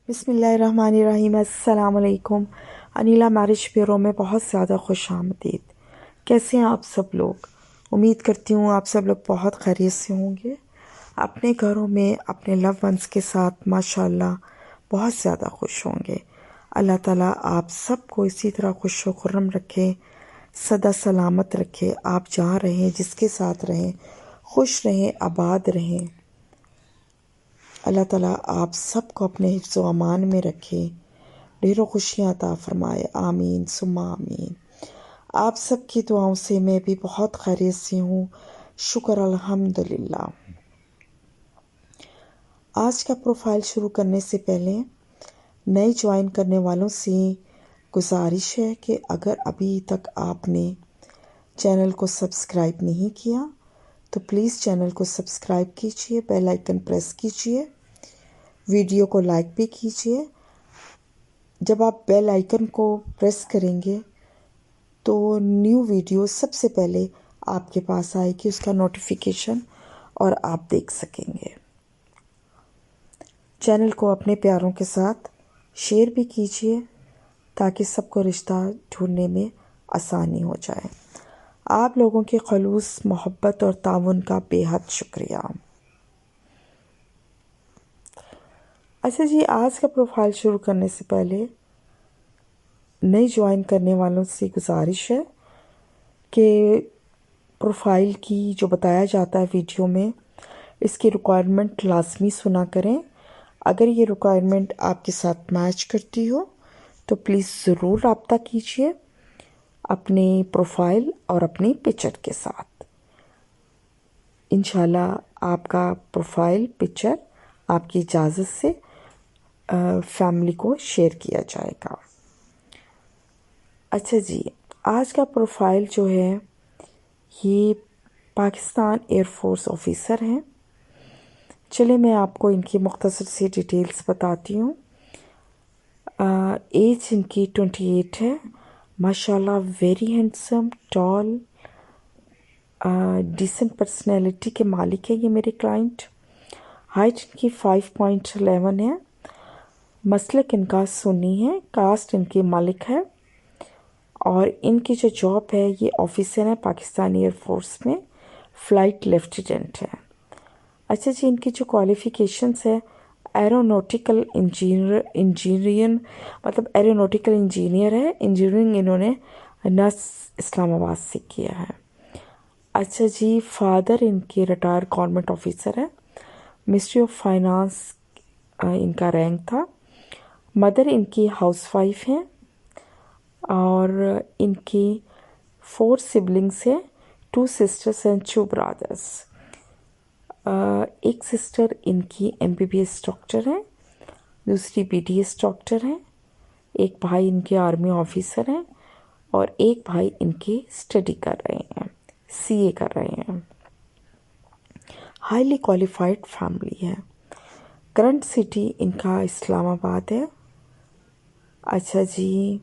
बिस्मिल्लाहिर्रहमानिर्रहीम। अस्सलाम वालेकुम। अनीला मैरिज ब्यूरो में बहुत ज़्यादा खुश आमदीद। कैसे हैं आप सब लोग? उम्मीद करती हूँ आप सब लोग बहुत खैरियत से होंगे, अपने घरों में अपने लव वंस के साथ माशाल्लाह बहुत ज़्यादा खुश होंगे। अल्लाह ताला आप सबको इसी तरह खुश व खुर्रम रखे, सदा सलामत रखे। आप जहाँ रहें, जिसके साथ रहें, खुश रहें, आबाद रहें। अल्लाह ताला आप सबको अपने हिफ्ज़ व अमान में रखे, ढेरों खुशियाँ अता फरमाए। आमीन सुम्मा आमीन। आप सबकी दुआओं से मैं भी बहुत खैरियत से हूँ, शुक्र अल्हम्दुलिल्लाह। आज का प्रोफाइल शुरू करने से पहले नए ज्वाइन करने वालों से गुजारिश है कि अगर अभी तक आपने चैनल को सब्सक्राइब नहीं किया तो प्लीज़ चैनल को सब्सक्राइब कीजिए, बेल आइकन प्रेस कीजिए, वीडियो को लाइक भी कीजिए। जब आप बेल आइकन को प्रेस करेंगे तो न्यू वीडियो सबसे पहले आपके पास आएगी, उसका नोटिफिकेशन, और आप देख सकेंगे। चैनल को अपने प्यारों के साथ शेयर भी कीजिए ताकि सबको रिश्ता ढूंढने में आसानी हो जाए। आप लोगों के खलूस मोहब्बत और ताउन का बेहद शुक्रिया। अच्छा जी, आज का प्रोफाइल शुरू करने से पहले नए ज्वाइन करने वालों से गुजारिश है कि प्रोफाइल की जो बताया जाता है वीडियो में, इसकी रिक्वायरमेंट लाजमी सुना करें। अगर ये रिक्वायरमेंट आपके साथ मैच करती हो तो प्लीज़ ज़रूर रब्ता कीजिए अपने प्रोफाइल और अपनी पिक्चर के साथ। इंशाल्लाह आपका प्रोफाइल पिक्चर आपकी इजाज़त से फैमिली को शेयर किया जाएगा। अच्छा जी, आज का प्रोफाइल जो है ये पाकिस्तान एयरफोर्स ऑफिसर हैं। चले मैं आपको इनकी मुख्तसर सी डिटेल्स बताती हूँ। एज इनकी 28 है। माशाल्लाह very handsome, tall, decent personality के मालिक है ये मेरे क्लाइंट। हाइट इनकी 5.11 है। मसलक इनका सुन्नी है। कास्ट इनकी मलिक है और इनकी जो जॉब है ये ऑफिसर है पाकिस्तान एयरफोर्स में, फ़्लाइट लेफ्टिनेंट है। अच्छा जी, इनकी जो क्वालिफ़िकेशंस है एरोनॉटिकल इंजीनियर मतलब एरोनॉटिकल इंजीनियर है। इंजीनियरिंग इन्होंने नस इस्लामाबाद से किया है। अच्छा जी, फादर इनके रिटायर्ड गवर्नमेंट ऑफिसर है, मिनिस्ट्री ऑफ फाइनेंस इनका रैंक था। मदर इनकी हाउसवाइफ हैं और इनकी 4 सिबलिंग्स हैं, 2 सिस्टर्स एंड 2 ब्रदर्स। एक सिस्टर इनकी MBBS डॉक्टर है, दूसरी BDS डॉक्टर है, एक भाई इनके आर्मी ऑफिसर हैं और एक भाई इनके स्टडी कर रहे हैं, CA कर रहे हैं। हाईली क्वालिफाइड फैमिली है। करंट सिटी इनका इस्लामाबाद है। अच्छा जी,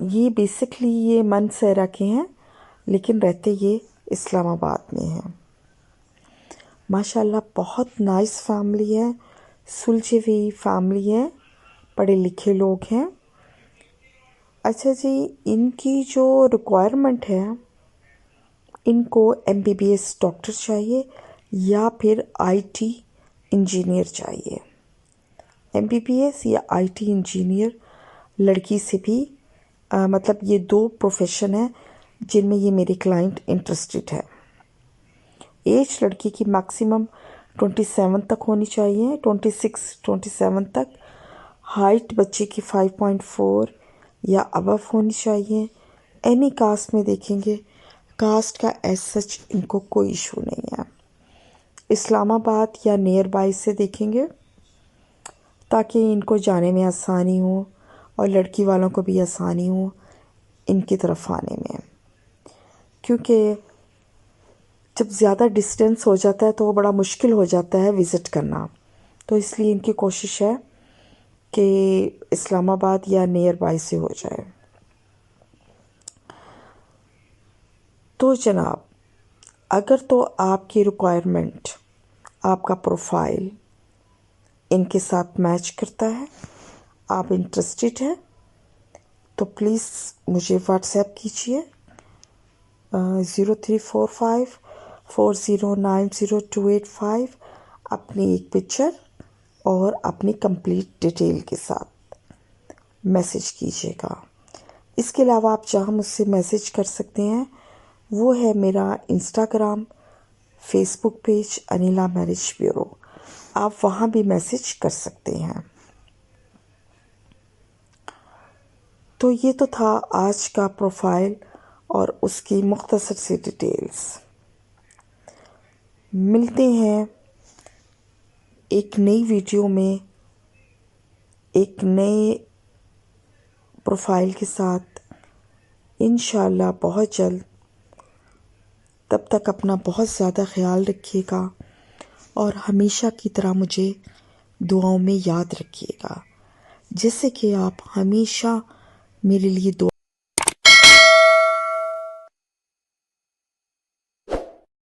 ये बेसिकली ये मनसहरा के हैं लेकिन रहते ये इस्लामाबाद में हैं। माशाल्लाह बहुत नाइस फैमिली है, सुलझी हुई फैमिली है, पढ़े लिखे लोग हैं। अच्छा जी, इनकी जो रिक्वायरमेंट है, इनको MBBS डॉक्टर चाहिए या फिर IT इंजीनियर चाहिए। MBBS या IT इंजीनियर लड़की से भी मतलब ये 2 प्रोफेशन है जिनमें ये मेरे क्लाइंट इंटरेस्टेड है। एज लड़की की मैक्सिमम 27 तक होनी चाहिए, 26-27 तक। हाइट बच्चे की 5.4 या अबव होनी चाहिए। एनी कास्ट में देखेंगे, कास्ट का एज सच इनको कोई इशू नहीं है। इस्लामाबाद या नियर बाय से देखेंगे ताकि इनको जाने में आसानी हो और लड़की वालों को भी आसानी हो इनकी तरफ आने में, क्योंकि जब ज़्यादा डिस्टेंस हो जाता है तो वो बड़ा मुश्किल हो जाता है विज़िट करना। तो इसलिए इनकी कोशिश है कि इस्लामाबाद या नियर बाय से हो जाए। तो जनाब, अगर तो आपकी रिक्वायरमेंट, आपका प्रोफाइल ان کے ساتھ میچ کرتا ہے، آپ انٹرسٹڈ ہیں تو پلیز مجھے واٹس ایپ کیجیے 0345409025 اپنی ایک پکچر اور اپنی کمپلیٹ ڈیٹیل کے ساتھ میسج کیجیے گا۔ اس کے علاوہ آپ جہاں مجھ سے میسج کر سکتے ہیں وہ ہے میرا انسٹاگرام، فیس بک پیج انیلا میرج بیورو، آپ وہاں بھی میسج کر سکتے ہیں۔ تو یہ تو تھا آج کا پروفائل اور اس کی مختصر سی ڈیٹیلز۔ ملتے ہیں ایک نئی ویڈیو میں ایک نئے پروفائل کے ساتھ انشاءاللہ بہت جلد۔ تب تک اپنا بہت زیادہ خیال رکھیے گا اور ہمیشہ کی طرح مجھے دعاؤں میں یاد رکھیے گا، جیسے کہ آپ ہمیشہ میرے لیے دعا